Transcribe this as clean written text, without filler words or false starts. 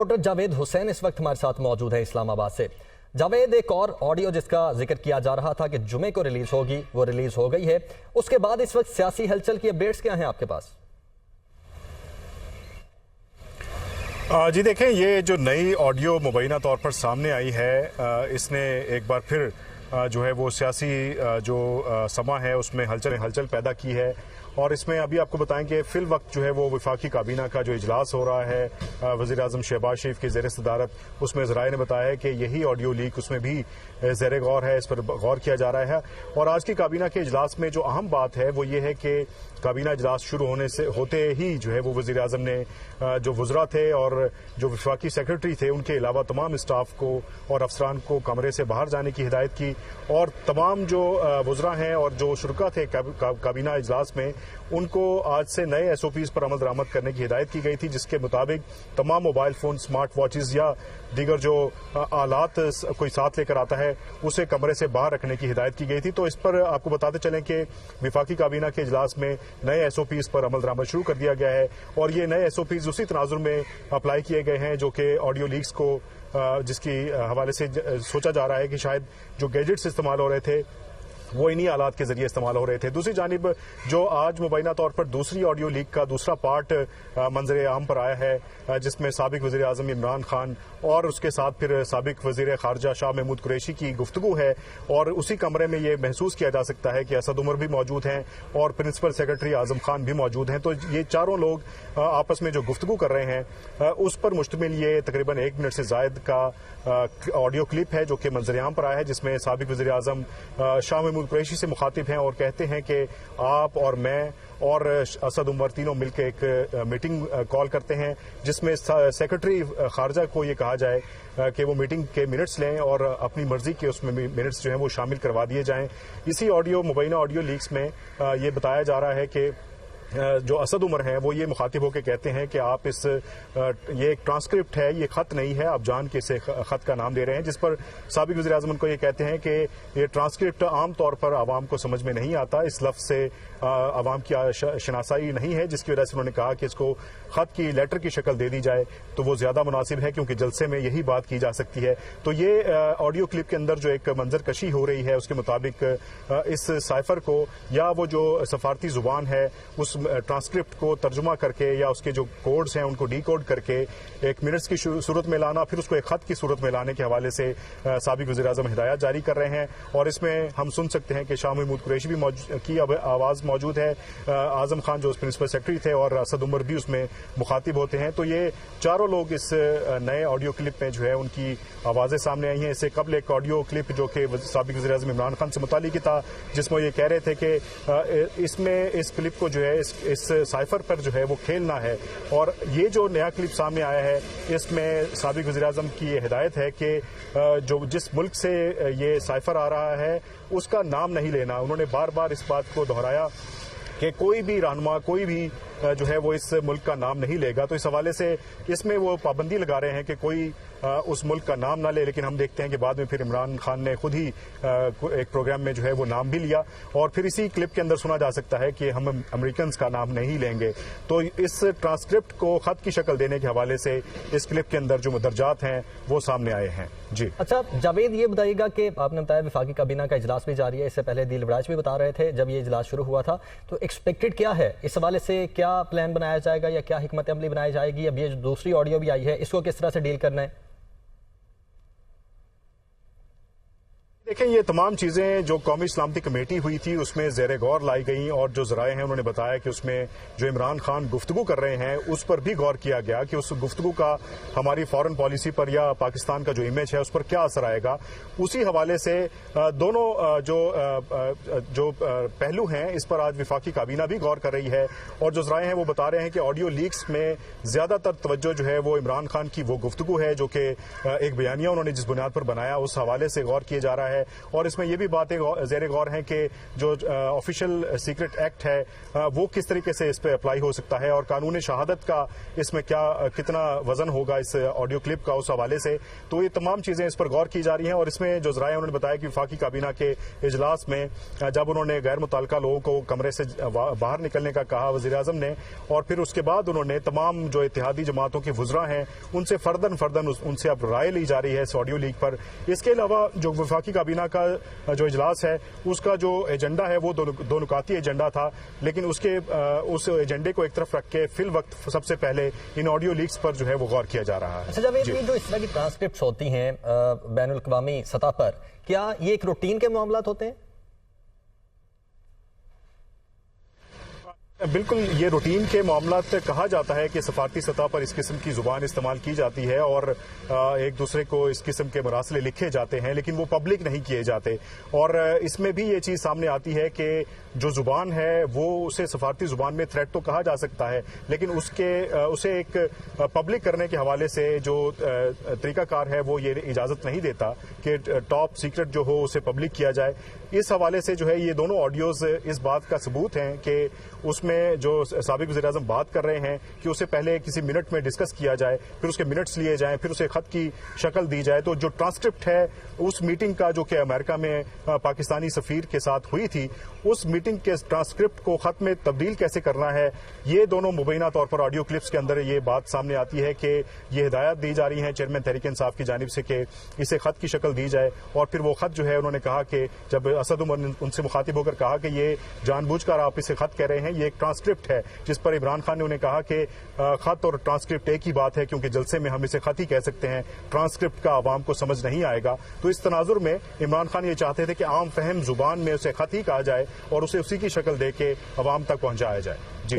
Reporter Javed Hussain इस वक्त हमारे साथ मौजूद है इस्लामाबाद से। जावेद, एक और ऑडियो जिसका जिक्र किया जा रहा था कि जुमे को रिलीज होगी, वो रिलीज हो गई है। उसके बाद इस वक्त सियासी हलचल की अपडेट्स क्या हैं आपके पास? जी देखें, ये जो नई ऑडियो मुबैना तौर पर सामने आई है, इसने एक बार फिर जो है वो सियासी जो समा है उसमें हलचल पैदा की है। और इसमें अभी आपको बताएं कि फिल वक्त जो है वो वफाकी काबीना का जो इजलास हो रहा है वज़ीर आज़म शहबाज शरीफ की ज़ेर सदारत, उसमें ज़राए ने बताया है कि यही ऑडियो लीक उसमें भी ज़ेर गौर है, इस पर गौर किया जा रहा है। और आज की काबीना के इजलास में जो अहम बात है वो ये है कि काबीना इजलास शुरू होते ही जो है वो वज़ीर आज़म ने जो वज़रा थे और जो वफाकी सेक्रेटरी थे उनके अलावा तमाम स्टाफ को और अफसरान को कमरे से बाहर जाने की हिदायत की। और तमाम जो वज़रा हैं और जो शुरका थे काबीना इजलास में, उनको आज से नए SOPs पर अमल दरामद करने की हिदायत की गई थी, जिसके मुताबिक तमाम मोबाइल फ़ोन, स्मार्ट वॉचेस या दीगर जो आलात कोई साथ लेकर आता है उसे कमरे से बाहर रखने की हिदायत की गई थी। तो इस पर आपको बताते चलें कि वफाकी काबीना के इजलास में नए SOPs पर अमल दरामद शुरू कर दिया गया है। और ये नए SOPs उसी तनाजुर में अप्लाई किए गए हैं जो कि ऑडियो लीक्स को जिसकी हवाले से सोचा जा रहा है कि शायद जो गैजेट्स इस्तेमाल हो रहे थे वो इन्हीं आलात के जरिए इस्तेमाल हो रहे थे। दूसरी जानिब जो आज मुबैना तौर पर दूसरी ऑडियो लीक का दूसरा पार्ट मंजर आम पर आया है, जिसमें साबिक वज़ीर आज़म इमरान खान और उसके साथ फिर साबिक वज़ीर खारजा शाह महमूद कुरैशी की गुफ्तगू है। और उसी कमरे में ये महसूस किया जा सकता है कि असद उमर भी मौजूद हैं और प्रिंसिपल सेक्रेटरी आज़म खान भी मौजूद हैं। तो ये चारों लोग आपस में जो गुफ्तगू कर रहे हैं उस पर मुश्तमिल ये तकरीबन 1 मिनट से ज़ायद का ऑडियो क्लिप है जो कि मंजर आम पर आया है, जिसमें साबिक वज़ीर आज़म शाह महमूद कुरैशी से मुखातिब हैं और कहते हैं कि आप और मैं और असद उमर तीनों मिलकर एक मीटिंग कॉल करते हैं, जिसमें सेक्रेटरी खारजा को ये कहा जाए कि वो मीटिंग के मिनट्स लें और अपनी मर्जी के उसमें मिनट्स जो हैं वो शामिल करवा दिए जाएं। इसी मुबैना ऑडियो लीक्स में ये बताया जा रहा है कि जो असद उमर हैं वो ये मुखातिब होकर कहते हैं कि आप ये एक ट्रांसक्रिप्ट है, ये खत नहीं है, आप जान के इसे खत का नाम दे रहे हैं। जिस पर साबिक वज़ीर आज़म उनको ये कहते हैं कि ये ट्रांसक्रिप्ट आम तौर पर आवाम को समझ में नहीं आता, इस लफ्ज़ से आवाम की शनासाई नहीं है, जिसकी वजह से उन्होंने कहा कि इसको खत की लेटर की शक्ल दे दी जाए तो वो ज़्यादा मुनासिब है, क्योंकि जलसे में यही बात की जा सकती है। तो ये ऑडियो क्लिप के अंदर जो एक मंजर कशी हो रही है उसके मुताबिक इस साइफर को या वो जो सफारती जुबान है उस ट्रांसक्रिप्ट को तर्जुमा करके या उसके जो कोड्स हैं उनको डीकोड करके एक मिनट्स की सूरत में लाना, फिर उसको एक खत की सूरत में लाने के हवाले से साबिक वज़ीर आज़म हिदायत जारी कर रहे हैं। और इसमें हम सुन सकते हैं कि शाह महमूद कुरैशी भी की आवाज़ मौजूद है, आज़म खान जो प्रिंसिपल सेक्रेटरी थे और असद उमर भी उसमें मुखातिब होते हैं। तो ये चारों लोग इस नए ऑडियो क्लिप में जो है उनकी आवाज़ें सामने आई हैं। इससे कबल एक ऑडियो क्लिप जो कि साबिक वज़ीर आज़म इमरान खान से मुतालिक था, जिसमें ये कह रहे थे कि इसमें इस क्लिप को जो है इस साइफर पर जो है वो खेलना है। और ये जो नया क्लिप सामने आया है इसमें साबिक वज़ीर आज़म की हिदायत है कि जो जिस मुल्क से ये साइफर आ रहा है उसका नाम नहीं लेना। उन्होंने बार बार इस बात को दोहराया कि कोई भी रहनुमा, कोई भी जो है वो इस मुल्क का नाम नहीं लेगा। तो इस हवाले से इसमें वो पाबंदी लगा रहे हैं कि कोई उस मुल्क का नाम ना ले। लेकिन हम देखते हैं कि बाद में फिर इमरान खान ने खुद ही एक प्रोग्राम में जो है वो नाम भी लिया और फिर इसी क्लिप के अंदर सुना जा सकता है कि हम अमेरिकन का नाम नहीं लेंगे। तो इस ट्रांसक्रिप्ट को खत की शक्ल देने के हवाले से इस क्लिप के अंदर जो मुदरजात हैं वो सामने आए हैं। जी अच्छा जावेद, ये बताइएगा कि आपने बताया वफाकी काबीना का इजलास भी जारी है, इससे पहले दिल बड़ाच भी बता रहे थे जब ये इजलास शुरू हुआ था, तो एक्सपेक्टेड क्या है इस हवाले से? क्या प्लान बनाया जाएगा या क्या हिकमत अमली बनाई जाएगी? अब ये जो दूसरी ऑडियो भी आई है इसको किस तरह से डील करना है? देखें, ये तमाम चीज़ें जो कौमी सलामती कमेटी हुई थी उसमें ज़ेर गौर लाई गई और जो ज़राए हैं उन्होंने बताया कि उसमें जो इमरान खान गुफ्तगू कर रहे हैं उस पर भी गौर किया गया कि उस गुफ्तगू का हमारी फॉरेन पॉलिसी पर या पाकिस्तान का जो इमेज है उस पर क्या असर आएगा। उसी हवाले से दोनों जो पहलू हैं इस पर आज वफाकी काबीना भी गौर कर रही है। और जो ज़राए हैं वो बता रहे हैं कि ऑडियो लीक्स में ज़्यादातर तवज्जो जो है वो इमरान खान की वो गुफ्तगू है जो कि एक बयानिया उन्होंने जिस बुनियाद पर बनाया उस हवाले से गौर किया जा रहा है। है। और इसमें ये भी बातें ज़ेर गौर हैं कि जो ऑफिशियल सीक्रेट एक्ट है वो किस तरीके से इस पर अप्लाई हो सकता है और कानून शहादत का इसमें कितना वजन होगा इस ऑडियो क्लिप का, उस हवाले से। तो ये तमाम चीज़ें इस पर गौर की जा रही हैं। और इसमें जो ज़राए उन्होंने बताया कि वफाकी काबीना के इजलास में जब उन्होंने गैर मुतल्लिका लोगों को कमरे से बाहर निकलने का कहा वज़ीर आज़म ने, और फिर उसके बाद उन्होंने तमाम जो इत्तेहादी जमातों के वुज़रा हैं उनसे फर्दन उनसे अब राय ली जा रही है इस ऑडियो लीक पर। इसके अलावा जो वफाकी काबीना का जो इजलास है उसका जो एजेंडा है वो दो नुकाती एजेंडा था, लेकिन उस एजेंडे को एक तरफ रख के फिल वक्त सबसे पहले इन ऑडियो लीक्स पर जो है वो गौर किया जा रहा है। अच्छा, जब ये जो इस तरह की ट्रांसक्रिप्ट होती हैं बैनुल अक़वामी सतह पर, क्या ये एक रूटीन के मामलात होते हैं? बिल्कुल, ये रूटीन के मामलात कहा जाता है कि सफारती सतह पर इस किस्म की जुबान इस्तेमाल की जाती है और एक दूसरे को इस किस्म के मरासले लिखे जाते हैं, लेकिन वो पब्लिक नहीं किए जाते। और इसमें भी ये चीज़ सामने आती है कि जो जुबान है वो उसे सफारती जुबान में थ्रेट तो कहा जा सकता है, लेकिन उसे एक पब्लिक करने के हवाले से जो तरीकाकार है वो ये इजाज़त नहीं देता कि टॉप सीक्रेट जो हो उसे पब्लिक किया जाए। इस हवाले से जो है ये दोनों ऑडियोज़ इस बात का सबूत हैं कि उसमें जो साबिक वज़ीर-ए-आज़म बात कर रहे हैं कि उसे पहले किसी मिनट में डिस्कस किया जाए, फिर उसके मिनट्स लिए जाएं, फिर उसे खत की शक्ल दी जाए। तो जो ट्रांसक्रिप्ट है उस मीटिंग का जो कि अमेरिका में पाकिस्तानी सफीर के साथ हुई थी, उस मीटिंग के ट्रांसक्रिप्ट को खत में तब्दील कैसे करना है, ये दोनों मुबैना तौर पर ऑडियो क्लिप्स के अंदर ये बात सामने आती है कि ये हिदायत दी जा रही है चेयरमैन तहरीक इंसाफ की जानिब से कि इसे खत की शक्ल दी जाए। और फिर वो खत जो है उन्होंने कहा कि जब असद उमर ने उनसे मुखातिब होकर कहा कि ये जानबूझकर आप इसे खत कह रहे हैं, ये एक ट्रांसक्रिप्ट है, जिस पर इमरान खान ने उन्हें कहा कि खत और ट्रांसक्रिप्ट एक ही बात है, क्योंकि जलसे में हम इसे खत ही कह सकते हैं, ट्रांसक्रिप्ट का आवाम को समझ नहीं आएगा। तो इस तनाजुर में इमरान खान ये चाहते थे कि आम फहम जुबान में उसे खत ही कहा जाए और उसे उसी की शक्ल दे के आवाम तक पहुंचाया जाए। जी।